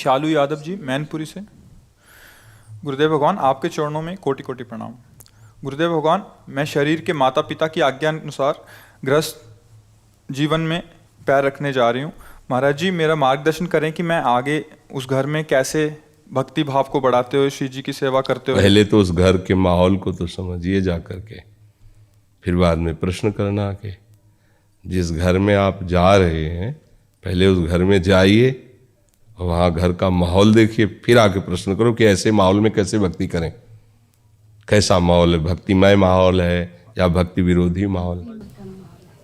शालू यादव जी, मैनपुरी से। गुरुदेव भगवान, आपके चरणों में कोटि कोटि प्रणाम। गुरुदेव भगवान, मैं शरीर के माता पिता की आज्ञा अनुसार गृहस्थ जीवन में पैर रखने जा रही हूँ। महाराज जी, मेरा मार्गदर्शन करें कि मैं आगे उस घर में कैसे भक्ति भाव को बढ़ाते हुए श्री जी की सेवा करते हुए। पहले तो उस घर के माहौल को तो समझिए जा करके, फिर बाद में प्रश्न करना आके। जिस घर में आप जा रहे हैं पहले उस घर में जाइए और वहाँ घर का माहौल देखिए, फिर आके प्रश्न करो कि ऐसे माहौल में कैसे भक्ति करें। कैसा माहौल है, भक्तिमय माहौल है या भक्ति विरोधी माहौल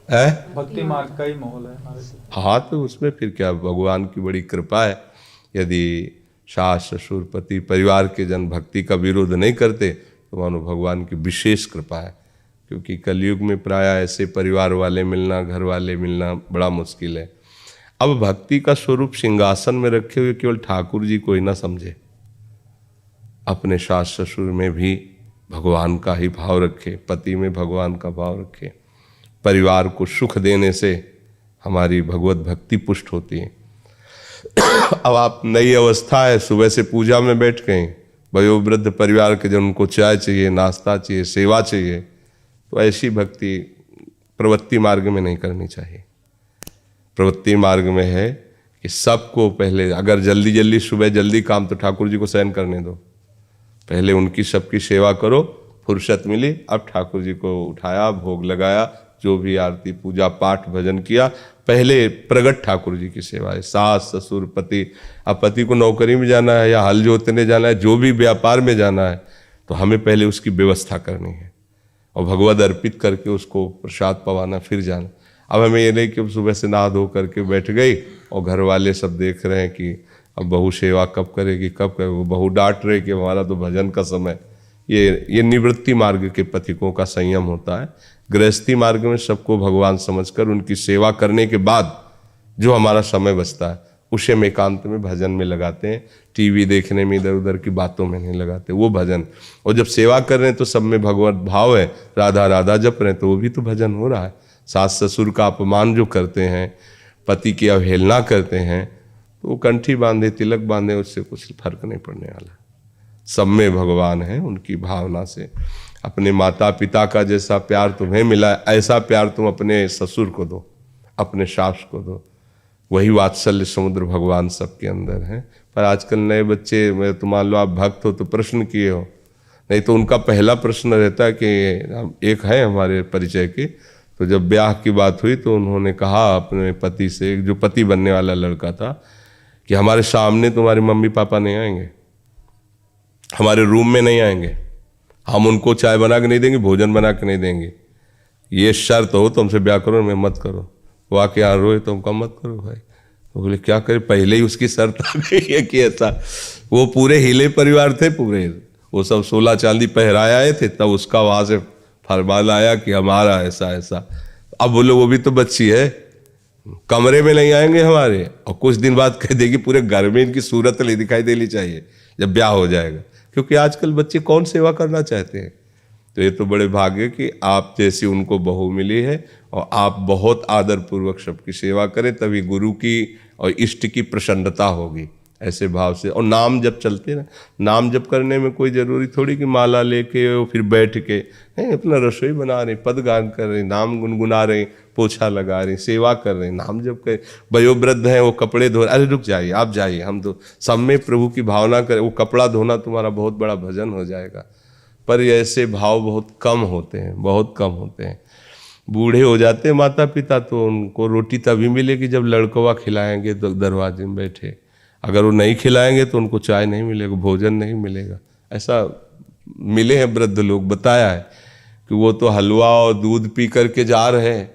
है? भक्ति मार्ग का ही माहौल है हमारे से। हाँ, तो उसमें फिर क्या, भगवान की बड़ी कृपा है। यदि सास ससुर पति परिवार के जन भक्ति का विरोध नहीं करते तो मानो भगवान की विशेष कृपा है। क्योंकि कलयुग में प्रायः ऐसे परिवार वाले मिलना, घर वाले मिलना बड़ा मुश्किल है। अब भक्ति का स्वरूप सिंहासन में रखे हुए केवल ठाकुर जी को ही ना समझे, अपने सास ससुर में भी भगवान का ही भाव रखे, पति में भगवान का भाव रखे। परिवार को सुख देने से हमारी भगवत भक्ति पुष्ट होती है। अब आप नई अवस्था है, सुबह से पूजा में बैठ गए, वयोवृद्ध परिवार के जन उनको चाय चाहिए, नाश्ता चाहिए, सेवा चाहिए, तो ऐसी भक्ति प्रवृत्ति मार्ग में नहीं करनी चाहिए। प्रवृत्ति मार्ग में है कि सबको पहले, अगर जल्दी जल्दी सुबह जल्दी काम, तो ठाकुर जी को शयन करने दो, पहले उनकी सबकी सेवा करो। फुर्सत मिली, अब ठाकुर जी को उठाया, भोग लगाया, जो भी आरती पूजा पाठ भजन किया, पहले प्रगट ठाकुर जी की सेवा है। सास ससुर पति, अब पति को नौकरी में जाना है या हल जोतने जाना है, जो भी व्यापार में जाना है, तो हमें पहले उसकी व्यवस्था करनी है और भगवद अर्पित करके उसको प्रसाद पवाना, फिर जाना। अब हमें ये नहीं कि सुबह से नहा धो करके बैठ गई और घर वाले सब देख रहे हैं कि अब बहू सेवा कब करेगी कब करेगी, वो बहू डांट रहे कि हमारा तो भजन का समय। ये निवृत्ति मार्ग के पथिकों का संयम होता है। गृहस्थी मार्ग में सबको भगवान समझकर उनकी सेवा करने के बाद जो हमारा समय बचता है उसे हम एकांत में भजन में लगाते हैं। टीवी देखने में, इधर उधर की बातों में नहीं लगाते, वो भजन। और जब सेवा कर रहे हैं तो सब में भगवत भाव है, राधा राधा जप रहे हैं, तो वो भी तो भजन हो रहा है। सास ससुर का अपमान जो करते हैं, पति की अवहेलना करते हैं, तो वो कंठी बांधे तिलक बांधे, उससे कुछ फर्क नहीं पड़ने वाला। सब में भगवान है, उनकी भावना से। अपने माता पिता का जैसा प्यार तुम्हें मिला है, ऐसा प्यार तुम अपने ससुर को दो, अपने सास को दो। वही वात्सल्य समुद्र भगवान सबके अंदर है। पर आजकल नए बच्चे, तो मान लो आप भक्त हो तो प्रश्न किए हो, नहीं तो उनका पहला प्रश्न रहता है कि एक है हमारे परिचय के, तो जब ब्याह की बात हुई तो उन्होंने कहा अपने पति से, जो पति बनने वाला लड़का था, कि हमारे सामने तुम्हारे मम्मी पापा नहीं आएंगे, हमारे रूम में नहीं आएंगे, हम उनको चाय बना के नहीं देंगे, भोजन बना के नहीं देंगे, ये शर्त हो तो हमसे ब्याह करो, मैं मत करो। वो आके यहाँ रोए तो हमका मत करो भाई। तो बोले क्या करे, पहले ही उसकी शर्त आ गई है कि ऐसा। वो पूरे हिले परिवार थे, पूरे वो सब 16 चांदी पहराए आए थे, तब उसका वहाँ से फरमान आया कि हमारा ऐसा ऐसा। अब बोले वो भी तो बच्ची है, कमरे में नहीं आएंगे हमारे, और कुछ दिन बाद कह देगी पूरे घर में इनकी सूरत नहीं दिखाई देनी चाहिए जब ब्याह हो जाएगा। क्योंकि आजकल बच्चे कौन सेवा करना चाहते हैं। तो ये तो बड़े भाग्य कि आप जैसी उनको बहू मिली है और आप बहुत आदर पूर्वक सबकी सेवा करें, तभी गुरु की और इष्ट की प्रसन्नता होगी, ऐसे भाव से। और नाम जप चलते ना, नाम जप करने में कोई ज़रूरी थोड़ी कि माला लेके फिर बैठ के नहीं, अपना रसोई बना रहे, पदगान कर रहे, नाम गुनगुना रहे, पोछा लगा रहे, सेवा कर रहे, नाम जप कर। वयोवृद्ध हैं, वो कपड़े धो, अरे रुक जाइए, आप जाइए, हम तो सब में प्रभु की भावना करें। वो कपड़ा धोना तुम्हारा बहुत बड़ा भजन हो जाएगा। पर ऐसे भाव बहुत कम होते हैं, बहुत कम होते हैं। बूढ़े हो जाते हैं माता पिता, तो उनको रोटी तभी मिलेगी जब लड़कवा खिलाएंगे तो दरवाजे में बैठे। अगर वो नहीं खिलाएंगे तो उनको चाय नहीं मिलेगा, भोजन नहीं मिलेगा। ऐसा मिले हैं वृद्ध लोग, बताया है कि वो तो हलवा और दूध पी करके जा रहे हैं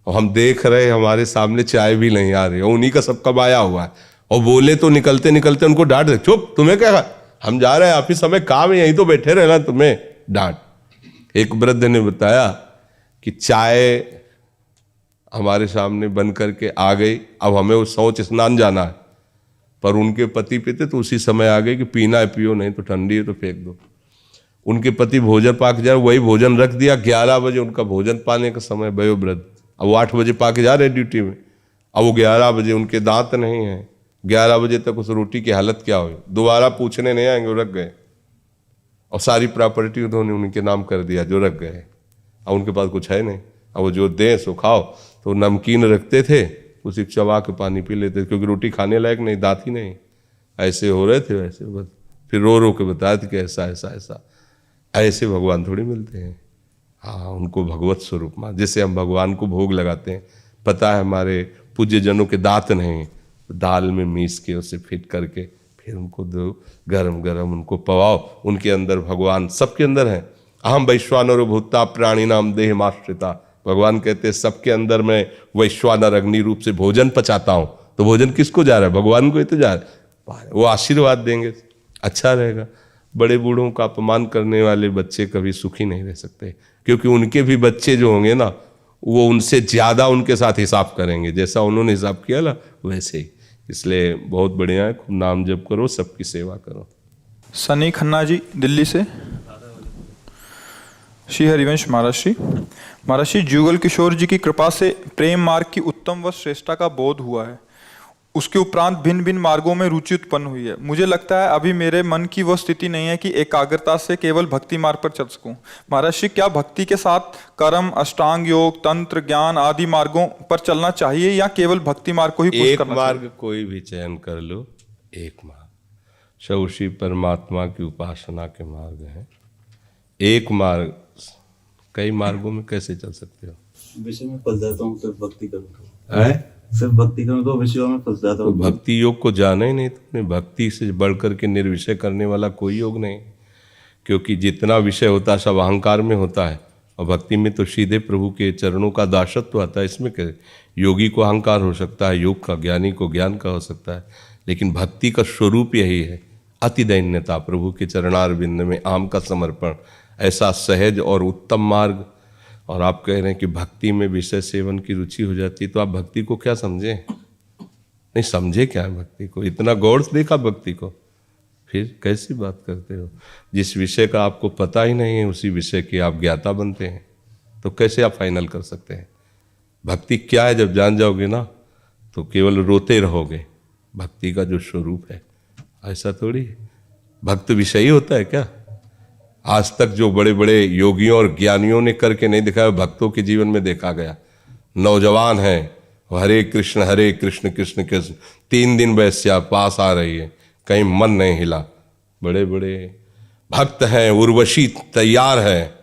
और हम देख रहे हैं हमारे सामने चाय भी नहीं आ रही, और उन्हीं का सब कमाया हुआ है। और बोले तो निकलते निकलते उनको डांट दे, चुप, तुम्हें क्या, हम जा रहे हैं ऑफिस, हमें काम है, यहीं तो बैठे रहना, तुम्हें डांट। एक वृद्ध ने बताया कि चाय हमारे सामने बन करके आ गई, अब हमें वो शौच स्नान जाना है, पर उनके पति पीते तो उसी समय आ गए कि पीना है पियो, नहीं तो ठंडी है तो फेंक दो। उनके पति भोजन पाके जा रहे, वही भोजन रख दिया, 11 बजे उनका भोजन पाने का समय, वयोवृद्ध। अब वो 8 बजे पाके जा रहे ड्यूटी में, अब वो 11 बजे, उनके दांत नहीं है, 11 बजे तक उस रोटी की हालत क्या हुई, दोबारा पूछने नहीं आएंगे, वो रख गए। और सारी प्रॉपर्टी उन्होंने उनके नाम कर दिया जो रख गए। अब उनके पास कुछ है नहीं, अब वो जो दें सो खाओ। तो नमकीन रखते थे, उसी चबा के पानी पी लेते थे, क्योंकि रोटी खाने लायक नहीं, दांत ही नहीं। ऐसे हो रहे थे वैसे, बस फिर रो रो के बताए थे कि ऐसा ऐसा ऐसा। ऐसे भगवान थोड़ी मिलते हैं। हाँ, उनको भगवत स्वरूप मान, जैसे हम भगवान को भोग लगाते हैं, पता है हमारे पूज्य जनों के दांत नहीं, दाल में मीस के उसे फिट करके फिर उनको दो, गरम गरम उनको पवाओ। उनके अंदर भगवान सबके अंदर है। अहम वैश्वानरो भूता प्राणी नाम देह माश्रिता। भगवान कहते हैं सबके अंदर मैं वैश्वानर अग्नि रूप से भोजन पचाता हूँ। तो भोजन किसको जा रहा है? भगवान को ही तो जा रहा है। वो आशीर्वाद देंगे, अच्छा रहेगा। बड़े बूढ़ों का अपमान करने वाले बच्चे कभी सुखी नहीं रह सकते, क्योंकि उनके भी बच्चे जो होंगे ना, वो उनसे ज्यादा उनके साथ हिसाब करेंगे। जैसा उन्होंने हिसाब किया ना वैसे ही। इसलिए बहुत बढ़िया है, खूब नाम जप करो, सबकी सेवा करो। सनी खन्ना जी दिल्ली से। श्री हरिवंश महाराज श्री जुगल किशोर जी की कृपा से प्रेम मार्ग की उत्तम व श्रेष्ठता का बोध हुआ है। उसके उपरांत भिन्न भिन्न मार्गों में रुचि उत्पन्न हुई है। मुझे लगता है अभी मेरे मन की वह स्थिति नहीं है कि एकाग्रता से केवल भक्ति मार्ग पर चल सकूं। महाराज श्री, क्या भक्ति के साथ कर्म, अष्टांग योग, तंत्र, ज्ञान आदि मार्गों पर चलना चाहिए या केवल भक्ति मार्ग को ही पुश करना चाहिए? एक मार्ग कोई भी चयन कर लो, एक मार्ग। सब उसी परमात्मा की उपासना के मार्ग हैं। एक मार्ग, कई मार्गों में कैसे चल सकते हो? विषय में फंस जाता हूँ, सिर्फ भक्ति करूँ तो सिर्फ भक्ति करूँ तो विषयों में फंस जाता तो हूँ। भक्ति योग को जाना ही नहीं तुमने। भक्ति से बढ़कर के निर्विषय करने वाला कोई योग नहीं, क्योंकि जितना विषय होता है सब अहंकार में होता है, और भक्ति में तो सीधे प्रभु के चरणों का दासत्व आता है। इसमें क्या, योगी को अहंकार हो सकता है, योग का, ज्ञानी को ज्ञान का हो सकता है, लेकिन भक्ति का स्वरूप यही है, अति दैन्यता, प्रभु के चरणारविंद में आम का समर्पण, ऐसा सहज और उत्तम मार्ग। और आप कह रहे हैं कि भक्ति में विषय सेवन की रुचि हो जाती, तो आप भक्ति को क्या समझे? नहीं समझे क्या है भक्ति को? इतना गौर से देखा भक्ति को, फिर कैसी बात करते हो? जिस विषय का आपको पता ही नहीं है उसी विषय के आप ज्ञाता बनते हैं, तो कैसे आप फाइनल कर सकते हैं? भक्ति क्या है जब जान जाओगे ना, तो केवल रोते रहोगे। भक्ति का जो स्वरूप है ऐसा थोड़ी भक्त विषयी होता है क्या? आज तक जो बड़े बड़े योगियों और ज्ञानियों ने करके नहीं दिखाया, भक्तों के जीवन में देखा गया। नौजवान है, हरे कृष्ण कृष्ण कृष्ण, 3 दिन वैश्या पास आ रही है, कहीं मन नहीं हिला। बड़े बड़े भक्त हैं, उर्वशी तैयार है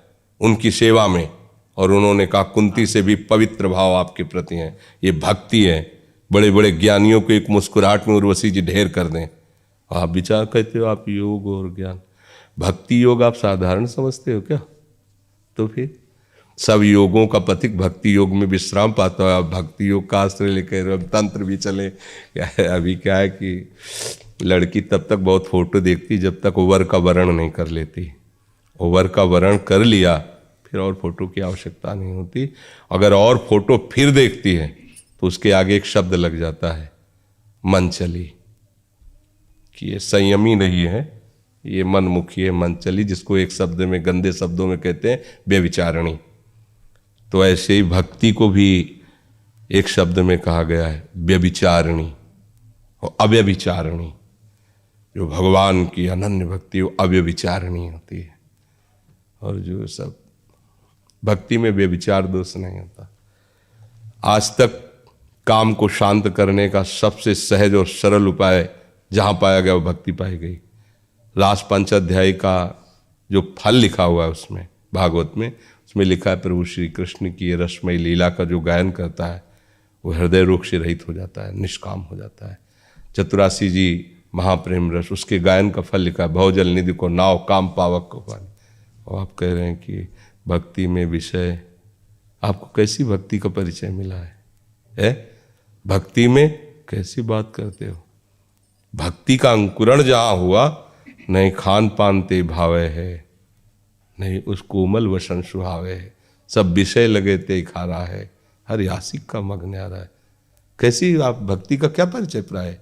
उनकी सेवा में, और उन्होंने कहा कुंती से भी पवित्र भाव आपके प्रति है, ये भक्ति है। बड़े बड़े ज्ञानियों को एक मुस्कुराहट में उर्वशी जी ढेर कर दें। आप विचार कहते हो आप योग और ज्ञान, भक्ति योग आप साधारण समझते हो क्या? तो फिर सब योगों का पथिक भक्ति योग में विश्राम पाता है। आप भक्ति योग का आश्रय लेकर तंत्र भी चले। क्या है अभी, क्या है कि लड़की तब तक बहुत फोटो देखती जब तक वो वर का वर्ण नहीं कर लेती। वो वर का वर्ण कर लिया फिर और फोटो की आवश्यकता नहीं होती। अगर और फोटो फिर देखती है तो उसके आगे एक शब्द लग जाता है, मन चली, कि ये संयमी नहीं है, ये मनमुखी है, मन चली, जिसको एक शब्द में, गंदे शब्दों में कहते हैं व्यभिचारिणी। तो ऐसे ही भक्ति को भी एक शब्द में कहा गया है, व्यभिचारिणी और अव्यभिचारिणी। जो भगवान की अनन्य भक्ति वो अव्यभिचारिणी होती है, और जो सब भक्ति में व्यभिचार दोष नहीं होता। आज तक काम को शांत करने का सबसे सहज और सरल उपाय जहाँ पाया गया वो भक्ति पाई गई। रास पंचाध्याय का जो फल लिखा हुआ है उसमें, भागवत में, उसमें लिखा है प्रभु श्री कृष्ण की ये रसमयी लीला का जो गायन करता है वो हृदय रोग से रहित हो जाता है, निष्काम हो जाता है। चतुरासी जी महाप्रेम रस, उसके गायन का फल लिखा है, भवजल निधि को नाव, काम पावक को पानी। और आप कह रहे हैं कि भक्ति में विषय, आपको कैसी भक्ति का परिचय मिला है? भक्ति में कैसी बात करते हो? भक्ति का अंकुरण जहाँ हुआ, नहीं खान पान ते भावे है, नहीं उस कोमल वसन सुहावे है, सब विषय लगे ते खा रहा है, हर यासिक का मग्न आ रहा है। कैसी आप भक्ति का क्या परिचय प्राय?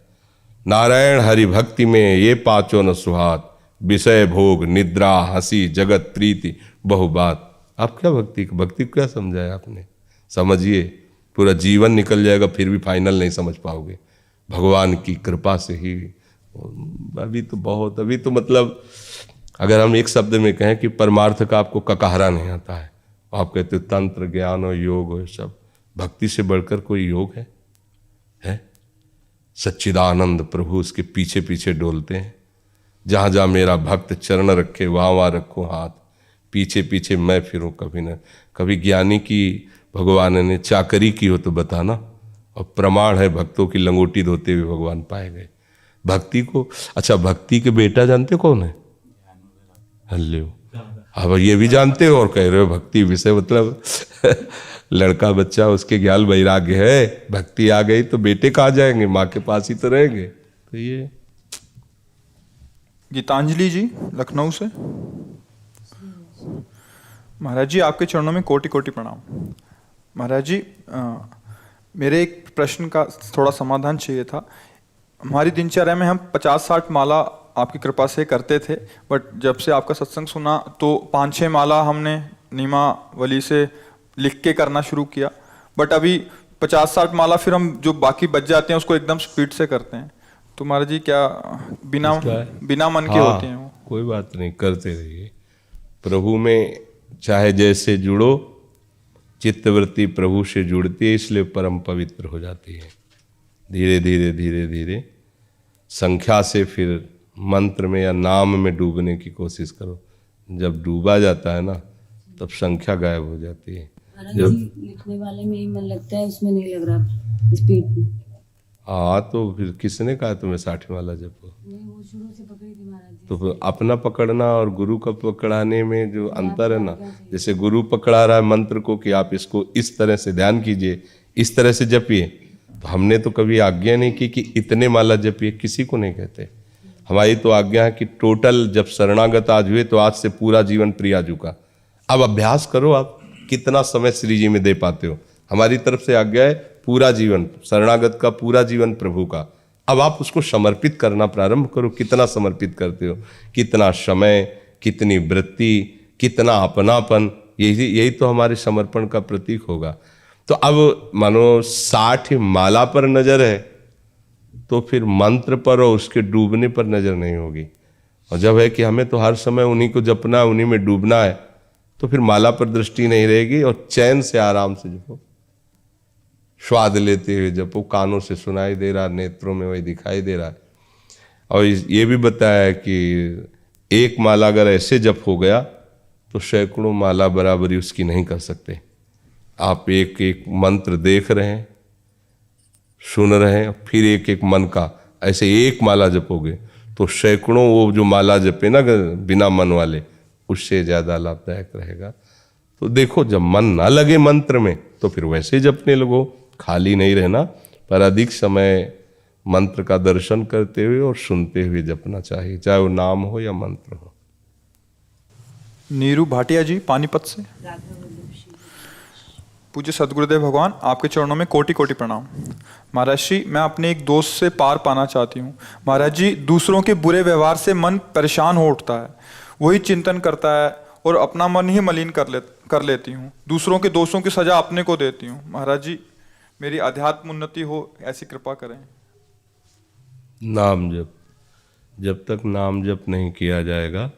नारायण हरि भक्ति में ये पांचों न सुहात, विषय भोग निद्रा हंसी जगत प्रीति बहु बात। आप क्या भक्ति को क्या समझाया आपने? समझिए, पूरा जीवन निकल जाएगा फिर भी फाइनल नहीं समझ पाओगे। भगवान की कृपा से ही। अभी तो मतलब अगर हम एक शब्द में कहें कि परमार्थ का आपको ककाहरा नहीं आता है, आप कहते हो तंत्र ज्ञान और योग और सब, भक्ति से बढ़कर कोई योग है? सच्चिदानंद प्रभु उसके पीछे पीछे डोलते हैं। जहाँ जहाँ मेरा भक्त चरण रखे वहाँ वहाँ रखूँ हाथ, पीछे पीछे मैं फिरूँ कभी न। कभी ज्ञानी की भगवान ने चाकरी की हो तो बताना, और प्रमाण है भक्तों की लंगोटी धोते हुए भगवान पाए गए। भक्ति को, अच्छा भक्ति के बेटा जानते कौन है? हल्ले हो, अब ये भी जानते हो और कह रहे हो भक्ति विषय, मतलब लड़का बच्चा उसके ज्ञान वैराग्य है, भक्ति आ गई तो बेटे कहाँ जाएंगे, माँ के पास ही तो रहेंगे। तो ये गीतांजलि जी लखनऊ से। महाराज जी आपके चरणों में कोटि कोटि प्रणाम। महाराज जी मेरे एक प्रश्न का थोड़ा समाधान चाहिए था। हमारी दिनचर्या में हम 50-60 माला आपकी कृपा से करते थे, बट जब से आपका सत्संग सुना तो 5-6 माला हमने नियमावली से लिख के करना शुरू किया, बट अभी 50-60 माला फिर हम जो बाकी बच जाते हैं उसको एकदम स्पीड से करते हैं। तो महाराज जी क्या बिना मन के होते हैं वो? कोई बात नहीं, करते रहिए। प्रभु में चाहे जैसे जुड़ो, चित्तवृत्ति प्रभु से जुड़ती है, इसलिए परम पवित्र हो जाती है। धीरे धीरे धीरे धीरे संख्या से फिर मंत्र में या नाम में डूबने की कोशिश करो। जब डूबा जाता है ना तब संख्या गायब हो जाती है। जब लिखने वाले में ही मन लगता है, उसमें नहीं लग रहा स्पीड। हाँ तो फिर किसने कहा तुम्हें 60 माला जपो? वो शुरू से पकड़ी थी महाराज जी। तो फिर अपना पकड़ना और गुरु का पकड़ाने में जो अंतर है ना, जैसे गुरु पकड़ा रहा है मंत्र को कि आप इसको इस तरह से ध्यान कीजिए, इस तरह से जपिए, तो हमने तो कभी आज्ञा नहीं की कि इतने माला जपिए, किसी को नहीं कहते। हमारी तो आज्ञा है कि टोटल जब शरणागत आज हुए तो आज से पूरा जीवन प्रियाजू का। अब अभ्यास करो, आप कितना समय श्री जी में दे पाते हो। हमारी तरफ से आज्ञा है पूरा जीवन शरणागत का, पूरा जीवन प्रभु का। अब आप उसको समर्पित करना प्रारंभ करो। कितना समर्पित करते हो, कितना समय, कितनी वृत्ति, कितना अपनापन, यही तो हमारे समर्पण का प्रतीक होगा। तो अब मानो 60 माला पर नजर है तो फिर मंत्र पर और उसके डूबने पर नजर नहीं होगी। और जब है कि हमें तो हर समय उन्हीं को जपना है, उन्हीं में डूबना है, तो फिर माला पर दृष्टि नहीं रहेगी और चैन से आराम से जपो, स्वाद लेते हुए जपो। कानों से सुनाई दे रहा, नेत्रों में वही दिखाई दे रहा है। और ये भी बताया है कि एक माला अगर ऐसे जप हो गया तो सैकड़ों माला बराबरी उसकी नहीं कर सकते। आप एक एक मंत्र देख रहे हैं, सुन रहे हैं, फिर एक एक मन का ऐसे एक माला जपोगे तो सैकड़ों वो जो माला जपे ना बिना मन वाले, उससे ज़्यादा लाभदायक रहेगा। तो देखो, जब मन ना लगे मंत्र में तो फिर वैसे जपने लगो, खाली नहीं रहना, पर अधिक समय मंत्र का दर्शन करते हुए और सुनते हुए जपना चाहिए, चाहे वो नाम हो या मंत्र हो। नीरू भाटिया जी पानीपत से। पूज्य सदगुरुदेव भगवान आपके चरणों में कोटि कोटि प्रणाम। महाराज जी मैं अपने एक दोस्त से पार पाना चाहती हूँ। महाराज जी दूसरों के बुरे व्यवहार से मन परेशान हो उठता है, वही चिंतन करता है और अपना मन ही मलिन कर लेती हूँ। दूसरों के दोषों की सजा अपने को देती हूँ। महाराज जी मेरी अध्यात्म उन्नति हो, ऐसी कृपा करें। नाम जप, जब तक नाम जप नहीं किया जाएगा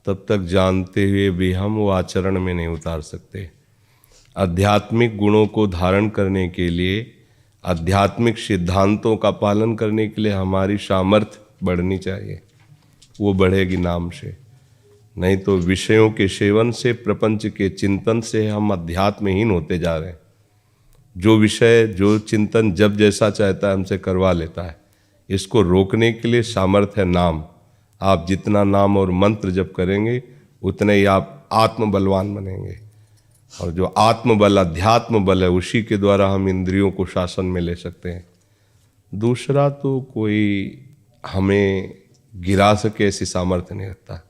तब तक जानते हुए भी हम वो आचरण में नहीं उतार सकते। आध्यात्मिक गुणों को धारण करने के लिए, आध्यात्मिक सिद्धांतों का पालन करने के लिए हमारी सामर्थ्य बढ़नी चाहिए। वो बढ़ेगी नाम से, नहीं तो विषयों के सेवन से, प्रपंच के चिंतन से हम अध्यात्महीन होते जा रहे हैं। जो विषय, जो चिंतन जब जैसा चाहता है हमसे करवा लेता है। इसको रोकने के लिए सामर्थ्य है नाम। आप जितना नाम और मंत्र जप करेंगे उतने ही आप आत्मबलवान बनेंगे। और जो आत्मबल, अध्यात्म बल है, उसी के द्वारा हम इंद्रियों को शासन में ले सकते हैं। दूसरा तो कोई हमें गिरा सके ऐसी सामर्थ्य नहीं रखता।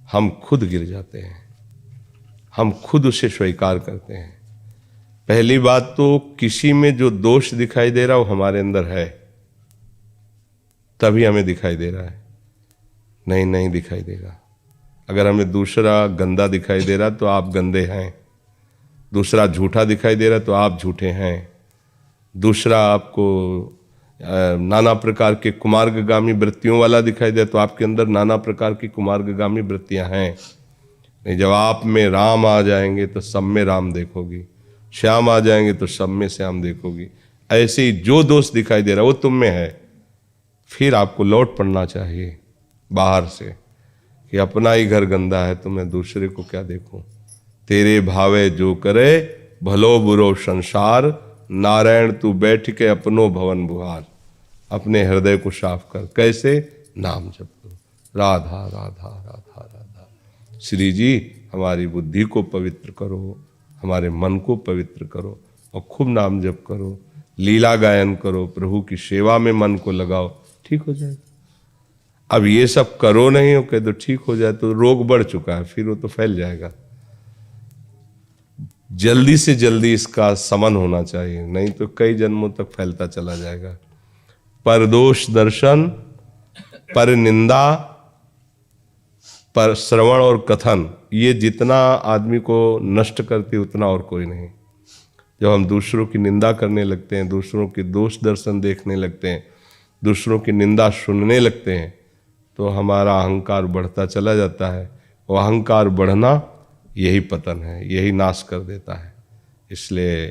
हम खुद गिर जाते हैं, हम खुद उसे स्वीकार करते हैं। पहली बात तो किसी में जो दोष दिखाई दे रहा है वो हमारे अंदर है, तभी हमें दिखाई दे रहा है, नहीं दिखाई देगा। अगर हमें दूसरा गंदा दिखाई दे रहा तो आप गंदे हैं, दूसरा झूठा दिखाई दे रहा तो आप झूठे हैं, दूसरा आपको नाना प्रकार के कुमार्गगामी वृत्तियों वाला दिखाई दे तो आपके अंदर नाना प्रकार की कुमार्गगामी वृत्तियां हैं। नहीं, जब आप में राम आ जाएंगे तो सब में राम देखोगी, श्याम आ जाएंगे तो सब में श्याम देखोगी। ऐसे ही जो दोष दिखाई दे रहा है वो तुम में है, फिर आपको लौट पड़ना चाहिए बाहर से कि अपना ही घर गंदा है तो मैं दूसरे को क्या देखूं। तेरे भावे जो करे भलो बुरो संसार, नारायण तू बैठ के अपनो भवन बुहार। अपने हृदय को साफ कर, कैसे? नाम जप करो, राधा राधा राधा राधा। श्री जी हमारी बुद्धि को पवित्र करो, हमारे मन को पवित्र करो और खूब नाम जप करो, लीला गायन करो, प्रभु की सेवा में मन को लगाओ, ठीक हो जाएगा। अब ये सब करो नहीं हो कह तो ठीक हो जाए तो रोग बढ़ चुका है, फिर वो तो फैल जाएगा। जल्दी से जल्दी इसका समन होना चाहिए, नहीं तो कई जन्मों तक फैलता चला जाएगा। पर दोष दर्शन, पर निंदा, पर श्रवण और कथन, ये जितना आदमी को नष्ट करती उतना और कोई नहीं। जब हम दूसरों की निंदा करने लगते हैं, दूसरों के दोष दर्शन देखने लगते हैं, दूसरों की निंदा सुनने लगते हैं, तो हमारा अहंकार बढ़ता चला जाता है। वो अहंकार बढ़ना यही पतन है, यही नाश कर देता है। इसलिए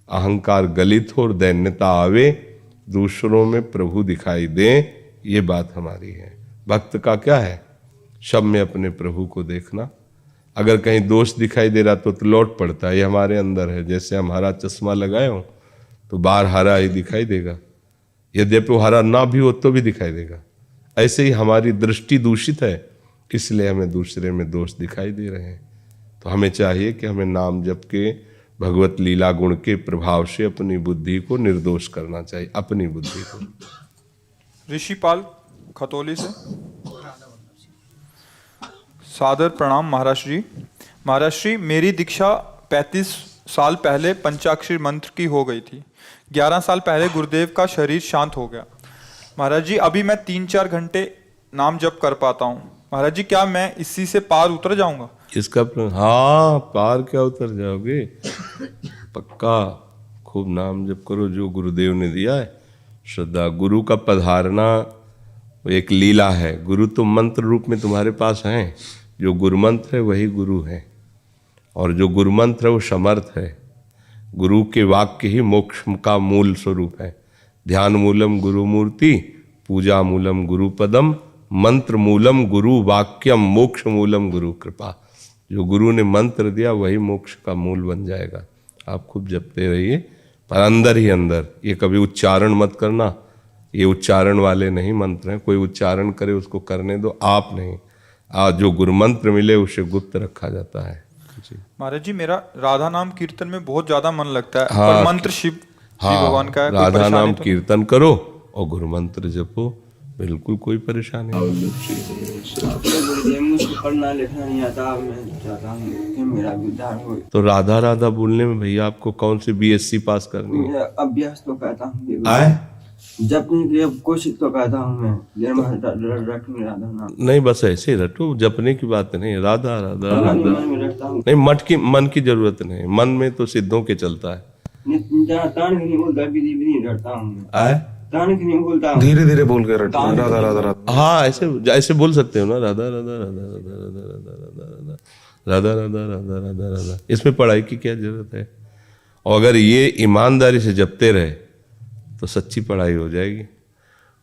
अहंकार गलित हो और दैन्यता आवे, दूसरों में प्रभु दिखाई दे, ये बात हमारी है। भक्त का क्या है? सब में अपने प्रभु को देखना। अगर कहीं दोष दिखाई दे रहा तो लौट पड़ता है, ये हमारे अंदर है। जैसे हम हरा चश्मा लगाए हो तो बाहर हरा ही दिखाई देगा, यद्यपि वो हरा ना भी हो तो भी दिखाई देगा। ऐसे ही हमारी दृष्टि दूषित है, इसलिए हमें दूसरे में दोष दिखाई दे रहे हैं। तो हमें चाहिए कि हमें नाम जप के भगवत लीला गुण के प्रभाव से अपनी बुद्धि को निर्दोष करना चाहिए, अपनी बुद्धि को। ऋषिपाल खतौली से सादर प्रणाम महाराज जी। महाराज जी, मेरी दीक्षा 35 साल पहले पंचाक्षरी मंत्र की हो गई थी। 11 साल पहले गुरुदेव का शरीर शांत हो गया। महाराज जी, अभी मैं 3-4 घंटे नाम जप कर पाता हूँ। महाराज जी, क्या मैं इसी से पार उतर जाऊंगा? इसका हाँ, पार क्या उतर जाओगे, पक्का। खूब नाम जप करो जो गुरुदेव ने दिया है। श्रद्धा, गुरु का पधारना एक लीला है। गुरु तो मंत्र रूप में तुम्हारे पास हैं, जो गुरु मंत्र है वही गुरु है, और जो गुरु मंत्र है वो समर्थ है। गुरु के वाक्य ही मोक्ष का मूल स्वरूप है। ध्यान मूलम गुरु मूर्ति, पूजा मूलम गुरु पदम, मंत्र मूलम गुरु वाक्यम, मोक्ष मूलम गुरु कृपा। जो गुरु ने मंत्र दिया वही मोक्ष का मूल बन जाएगा। आप खूब जपते रहिए, पर अंदर ही अंदर। ये कभी उच्चारण मत करना, ये उच्चारण वाले नहीं मंत्र हैं। कोई उच्चारण करे उसको करने दो, आप नहीं। जो गुरु मंत्र मिले उसे गुप्त रखा जाता है। जी महाराज जी, मेरा राधा नाम कीर्तन में बहुत ज्यादा मन लगता है। हाँ, पर मंत्र शिव भगवान का है, कोई राधा परेशानी नाम तो नहीं? कीर्तन करो और गुरु मंत्र जपो, बिल्कुल कोई परेशानी नहीं। गुरुदेव, मुझको पढ़ना लिखना नहीं आता, मैं चाहता हूँ कि मेरा उद्धार हो। तो राधा राधा बोलने में भैया आपको कौन सी BSc पास करनी है? मैं अभ्यास तो कहता हूँ, आए? जपने की कोशिश तो कहता हूँ मैं, रटने राधा नाम नहीं, बस ऐसे ही रटो, जपने की बात नहीं। राधा राधा राधा मन में रटता हूँ। नहीं, मन की जरूरत नहीं। मन में तो सिद्धों के चलता है। तान नहीं बोलता, विधि भी नहीं रटता हूँ मैं। आए? तान नहीं बोलता, धीरे धीरे बोल के रटना, राधा राधा राधा। हाँ, ऐसे ऐसे बोल सकते हो ना, राधा राधा राधा राधा राधा राधा राधा राधा राधा राधा राधा राधा। इसमें पढ़ाई की क्या जरूरत है? और अगर ये ईमानदारी से जपते रहे तो सच्ची पढ़ाई हो जाएगी।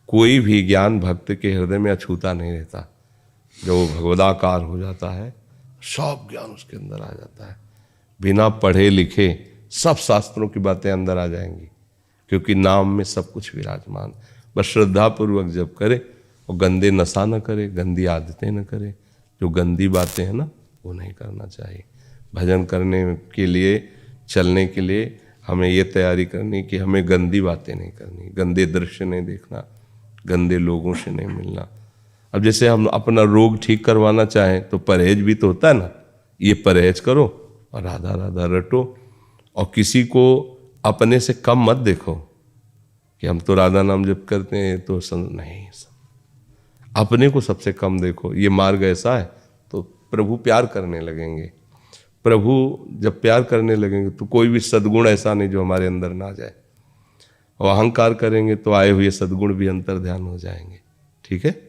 कोई भी ज्ञान भक्त के हृदय में अछूता नहीं रहता। जब वो भगवदाकार हो जाता है, सब ज्ञान उसके अंदर आ जाता है। बिना पढ़े लिखे सब शास्त्रों की बातें अंदर आ जाएंगी, क्योंकि नाम में सब कुछ विराजमान। बस श्रद्धापूर्वक जप करे और गंदे नशा न करे, गंदी आदतें न करे। जो गंदी बातें हैं ना, वो नहीं करना चाहिए। भजन करने के लिए, चलने के लिए हमें ये तैयारी करनी कि हमें गंदी बातें नहीं करनी, गंदे दृश्य नहीं देखना, गंदे लोगों से नहीं मिलना। अब जैसे हम अपना रोग ठीक करवाना चाहें तो परहेज भी तो होता है ना। ये परहेज करो और राधा राधा रटो, और किसी को अपने से कम मत देखो कि हम तो राधा नाम जप करते हैं तो नहीं, अपने को सबसे कम देखो। ये मार्ग ऐसा है तो प्रभु प्यार करने लगेंगे। प्रभु जब प्यार करने लगेंगे तो कोई भी सद्गुण ऐसा नहीं जो हमारे अंदर ना जाए। और अहंकार करेंगे तो आए हुए सद्गुण भी अंतर ध्यान हो जाएंगे। ठीक है।